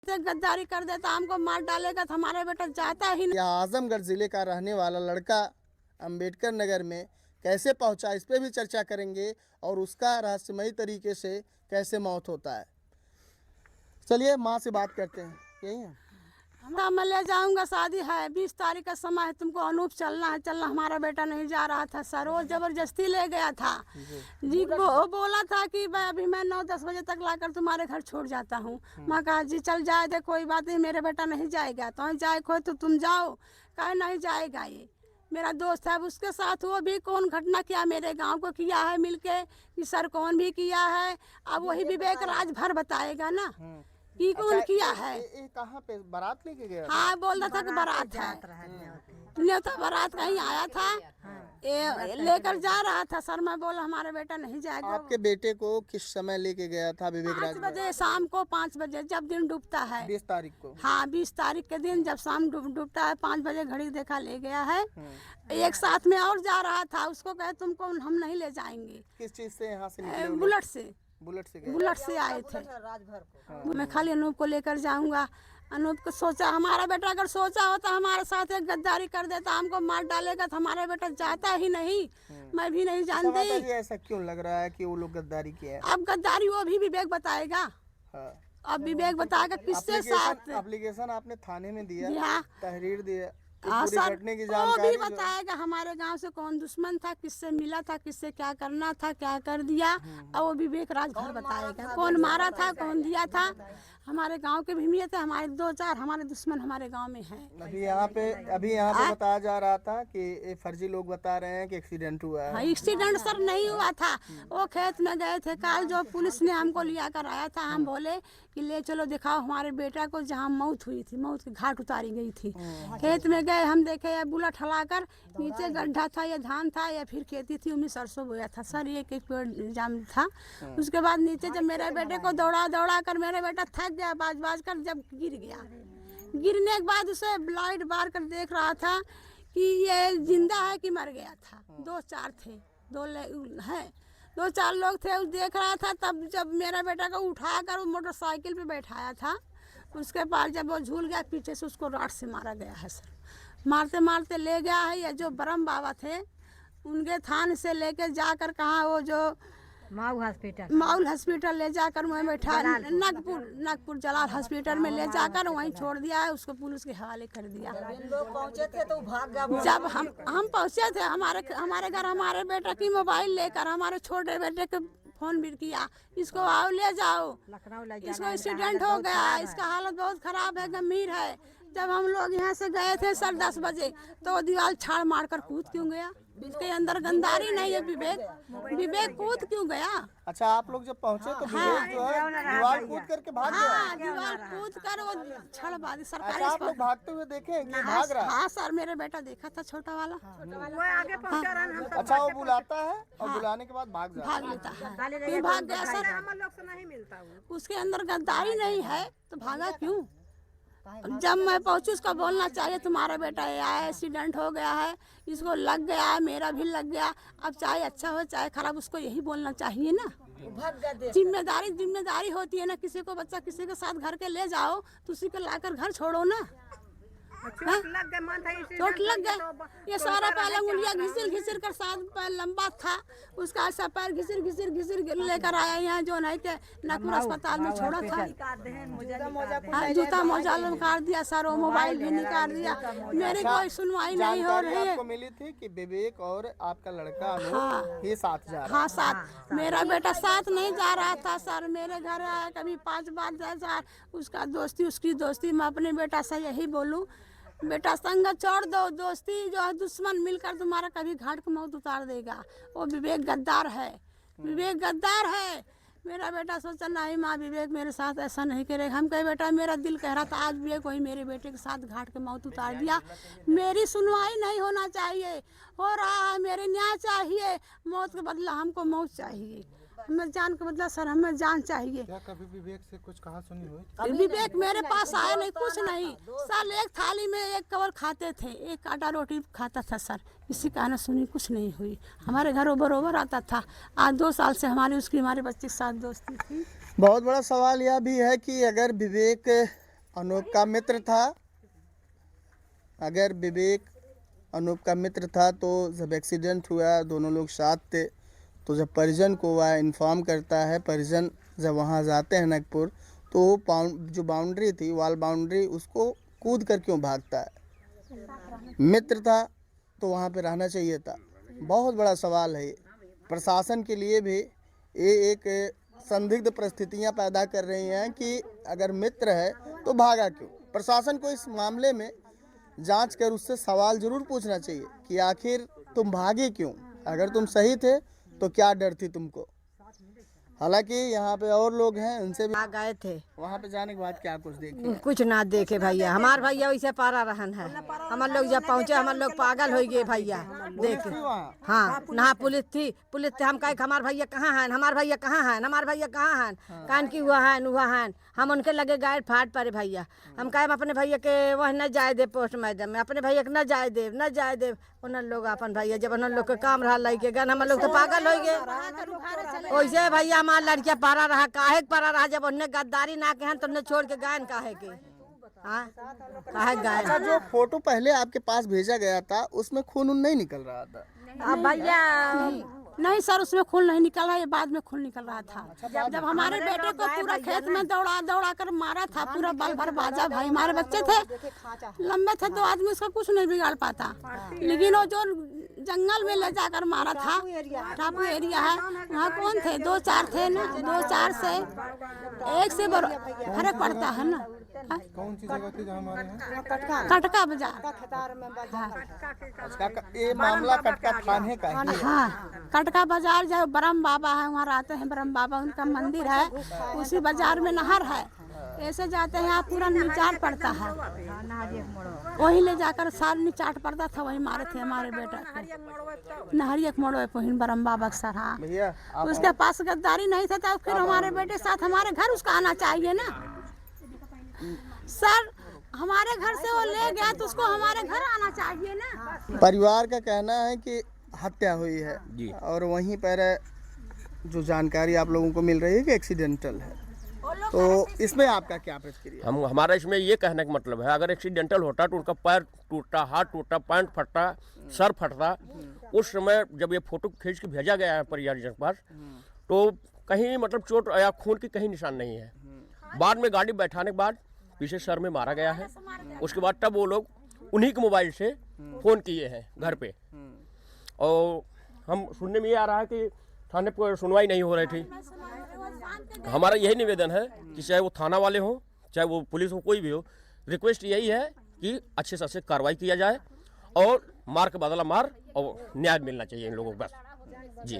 गद्दारी कर देता, हमको मार डालेगा तो हमारा बेटा जाता ही नहीं। आजमगढ़ जिले का रहने वाला लड़का अंबेडकर नगर में कैसे पहुंचा, इस पे भी चर्चा करेंगे और उसका रहस्यमयी तरीके से कैसे मौत होता है। चलिए माँ से बात करते हैं। यही है मैं ले जाऊंगा, शादी है 20 तारीख का समय है, तुमको अनूप चलना है। चलना, हमारा बेटा नहीं जा रहा था सर, वो जबरदस्ती ले गया था जी। वो बोला था कि भाई अभी मैं 9-10 बजे तक लाकर तुम्हारे घर छोड़ जाता हूँ। मैं कहा जी चल जाए दे, कोई बात नहीं, मेरा बेटा नहीं जाएगा। तो जाए खो तो तुम जाओ, कहे नहीं जाएगा। ये मेरा दोस्त है, उसके साथ वो भी कौन घटना किया मेरे गांव को किया है मिलके, कि सर कौन भी किया है। अब वही विवेक राज भर बताएगा ना कि कौन किया है। कहाँ पे बारात लेके गया? हाँ, बोल रहा था कि बारात है, न्योता बारात कहीं आया था, लेकर जा रहा था सर। मैं बोला हमारा बेटा नहीं जाएगा। आपके बेटे को किस समय लेके गया था विवेक राज? 5 बजे शाम को, 5 बजे जब दिन डूबता है 20 तारीख को। हाँ 20 तारीख के दिन जब शाम डूबता है 5 बजे घड़ी देखा ले गया है। एक साथ में और जा रहा था, उसको कहे तुमको हम नहीं ले जाएंगे। किस चीज से यहाँ से निकले? बुलेट से। बुलेट से आए थे। मैं खाली अनूप को लेकर जाऊंगा। अनूप को सोचा, हमारा बेटा अगर सोचा होता हमारे साथ एक गद्दारी कर देता, हमको मार डालेगा तो हमारा बेटा जाता ही नहीं। मैं भी नहीं जानती। ऐसा क्यों लग रहा है कि वो लोग गद्दारी किया है? अब गद्दारी वो भी विवेक बताएगा। अब विवेक बताएगा किससे साथ। एप्लीकेशन आपने थाने में दिया, हाँ। तहरीर दिया, सर घटने की वो भी बताएगा हमारे गांव से कौन दुश्मन था, किससे मिला था, किससे क्या करना था, क्या कर दिया। और वो विवेक राज भर बताएगा कौन मारा था, कौन दिया था। हमारे गांव के भी मिले थे, हमारे 2-4 हमारे दुश्मन हमारे गांव में हैं। अभी यहाँ पे बताया जा रहा था कि फर्जी लोग बता रहे हैं कि एक्सीडेंट हुआ है। एक्सीडेंट सर नहीं हुआ था, वो खेत में गए थे। कल जो पुलिस ने हमको लिया कर आया था, हम बोले कि ले चलो दिखाओ हमारे बेटा को जहाँ मौत हुई थी, मौत की घाट उतारी गई थी। खेत में गए, हम देखे ये बुलेट हलाकर, नीचे गड्ढा था, ये धान था या फिर खेती थी, उनमें सरसों बोया था सर। एक पेड़ जाम था। उसके बाद नीचे जब मेरे बेटे को दौड़ा कर मेरा बेटा थक गया, बाज कर जब गिर गया, गिरने के बाद उसे लाइट बार कर देख रहा था कि ये जिंदा है कि मर गया था। 2-4 थे, 2-4 लोग थे, उस देख रहा था। तब जब मेरा बेटा को उठा कर वो मोटरसाइकिल पे बैठाया था, उसके बाद जब वो झूल गया, पीछे से उसको रॉड से मारा गया है सर। मारते मारते ले गया है। ये जो ब्रह्म बाबा थे उनके थान से लेके जाकर कहाँ, वो जो माउल हॉस्पिटल ले जाकर वहीं बैठा, नागपुर जलाल हॉस्पिटल में ले जाकर वहीं छोड़ दिया है। उसको पुलिस के हवाले कर दिया। लोग पहुंचे थे तो भाग गया। जब हम पहुंचे थे, हमारे घर हमारे बेटे की मोबाइल लेकर हमारे छोटे बेटे के फोन भी किया, इसको आओ ले जाओ, इसको एक्सीडेंट हो गया, इसका हालत बहुत खराब है, गंभीर है। जब हम लोग यहाँ से गए थे सर 10 बजे, तो दीवार छाड़ मार कर कूद क्यों गया? इसके अंदर गंदारी नहीं है विवेक कूद क्यों गया? अच्छा, आप लोग जब पहुंचे तो विवेक जो है दीवार कूद करके भाग गया? हाँ, दीवार कूद कर वो छड़बाजी सरकारी। अच्छा, आप लोग भागते हुए देखे कि भाग रहा? हाँ सर, मेरे बेटा देखा था छोटा वाला। आगे पहुंचा रहा। अच्छा, वो बुलाता है और बुलाने के बाद भाग लेता है, फिर भाग गया सर। हम लोग से नहीं मिलता वो। उसके अंदर गद्दारी नहीं है तो भागा क्यों? जब मैं पहुंची, उसका बोलना चाहिए तुम्हारा बेटा ये आया, एक्सीडेंट हो गया है, इसको लग गया है, मेरा भी लग गया। अब चाहे अच्छा हो चाहे खराब, उसको यही बोलना चाहिए ना। जिम्मेदारी होती है ना, किसी को बच्चा किसी के साथ घर के ले जाओ तो उसी को लाकर घर छोड़ो ना। चोट लग गया, ये सारा पैर उंगलियां घिसिर कर, साथ पैर लंबा था उसका, ऐसा पैर घिसिर लेकर आया यहाँ जो नहीं के नागपुर अस्पताल में छोड़ा था। जूता मोजा निकाल दिया सर, वो मोबाइल भी निकाल दिया। मेरी कोई सुनवाई नहीं हो रही है। आपको मिली थी कि विवेक और आपका लड़का ये साथ जा रहा? हाँ साथ, मेरा बेटा साथ नहीं जा रहा था सर। मेरे घर आया कभी 5 बार 10 बार, उसका दोस्ती उसकी दोस्ती। मैं अपने बेटा से यही बोलूँ, बेटा संगत छोड़ दो, दोस्ती जो है दुश्मन मिलकर तुम्हारा कभी घाट को मौत उतार देगा। वो विवेक गद्दार है, विवेक गद्दार है। मेरा बेटा सोचा नहीं माँ, विवेक मेरे साथ ऐसा नहीं करेगा। हम कहे बेटा मेरा दिल कह रहा था आज विवेक वही मेरे बेटे के साथ घाट के मौत उतार दिया। मेरी सुनवाई नहीं होना चाहिए, हो रहा है, मेरे न्याय चाहिए। मौत के बदला हमको मौत चाहिए, हमें जान के बदला सर हमें जान चाहिए। क्या कभी विवेक से कुछ कहा सुनी हुई? विवेक मेरे पास आया नहीं, कुछ नहीं सर। एक थाली में एक कवर खाते थे, एक आटा रोटी खाता था सर। किसी का ना सुनी, कुछ नहीं हुई। हमारे घर बरोबर आता था। आज 2 साल से हमारे बच्चे के साथ दोस्ती थी। बहुत बड़ा सवाल यह भी है कि अगर विवेक अनूप का मित्र था। अगर विवेक अनूप का मित्र था तो जब एक्सीडेंट हुआ दोनों लोग साथ थे, तो जब परिजन को वह इन्फॉर्म करता है, परिजन जब वहाँ जाते हैं नगपुर, तो जो बाउंड्री थी, वॉल बाउंड्री, उसको कूद कर क्यों भागता है? मित्र था तो वहाँ पे रहना चाहिए था। बहुत बड़ा सवाल है ये। प्रशासन के लिए भी ये एक संदिग्ध परिस्थितियाँ पैदा कर रही हैं कि अगर मित्र है तो भागा क्यों? प्रशासन को इस मामले में जांच कर उससे सवाल जरूर पूछना चाहिए कि आखिर तुम भागे क्यों? अगर तुम सही थे तो क्या डर थी तुमको? हालांकि यहाँ पे और लोग हैं, उनसे भी आ गए थे, वहाँ पे जाने के बाद क्या कुछ देखे? कुछ ना देखे भैया। हमार भैया वैसे पारा रहन है। हमार लोग जब पहुँचे हमार लोग पागल हो गए भैया देख। वहाँ हाँ, ना पुलिस थी हम कहे हमार भैया कहाँ हैं, हमार भैया कहाँ हैं, हमार भैया कहाँ हैं, कान की हुआ है। हम उनके लगे गाय फाट पड़े भैया। हम कहे अपने भैया के वह न जाए दे पोस्ट मैडम में, अपने भैया के न जाए दे। उन लोग अपन भैया जब उन लोग के काम रहा लगे गन, हम लोग तो पागल हो गए। वैसे भैया हमार लड़किया पारा रहा, काहे पारा रहा? जब उन्हें गद्दारी ना के तो उन्हें छोड़ के गायन काहे के? हाँ, काहे गायन? अच्छा, जो फोटो पहले आपके पास भेजा गया था उसमें खून नहीं निकल रहा था? अब भैया नहीं सर, उसमें खून नहीं निकल रहा, ये बाद में खून निकल रहा था। जब हमारे बेटे को पूरा खेत में दौड़ा कर मारा था, पूरा बल भर बाजा भाई, हमारे बच्चे थे लंबे थे, 2 आदमी उसका कुछ नहीं बिगाड़ पाता। लेकिन वो जो जंगल में ले जाकर मारा था, टापू एरिया है, वहाँ कौन थे? 2-4 थे ना, 2-4 से एक से फर्क पड़ता है ना। कौन सी जगह थी जहाँ हमारे यहाँ? कटका बाजार। ये मामला कटका थाने का है। हाँ, कटका बाजार जो ब्रह्म बाबा है, वहाँ रहते हैं ब्रह्म बाबा, उनका मंदिर है, उसी बाजार में नहर है। ऐसे जाते हैं आप, पूरा निचाट पड़ता है, वही ले जाकर सार निचाट पड़ता था, वही मारे थे हमारे बेटा को। नहरिया के मोड़ पे ब्रह्म बाबा के सर। हाँ, भैया उसके पास गद्दारी नहीं था तो फिर हमारे बेटे साथ हमारे घर उसका आना चाहिए ना सर। हमारे घर से वो ले गया तो उसको हमारे घर आना चाहिए ना। परिवार का कहना है कि हत्या हुई है जी। और वहीं पर जो जानकारी आप लोगों को मिल रही है कि एक्सीडेंटल है, तो इसमें आपका क्या प्रतिक्रिया? हमारा इसमें ये कहने का मतलब है, अगर एक्सीडेंटल होता तो उनका पैर टूटता, हाथ टूटता, पैंट फटता, सर फटता। उस समय जब ये फोटो खींच के भेजा गया है परिवार के पास, तो कहीं मतलब चोट या खून की कहीं निशान नहीं है। बाद में गाड़ी बैठाने के बाद पीछे सर में मारा गया है। उसके बाद तब वो लोग उन्हीं के मोबाइल से फ़ोन किए हैं घर पे, और हम सुनने में ये आ रहा है कि थाने पर सुनवाई नहीं हो रही थी। हमारा यही निवेदन है कि चाहे वो थाना वाले हों, चाहे वो पुलिस हो, कोई भी हो, रिक्वेस्ट यही है कि अच्छे से अच्छे कार्रवाई किया जाए और मार के बदला मार, और न्याय मिलना चाहिए इन लोगों को, बस जी।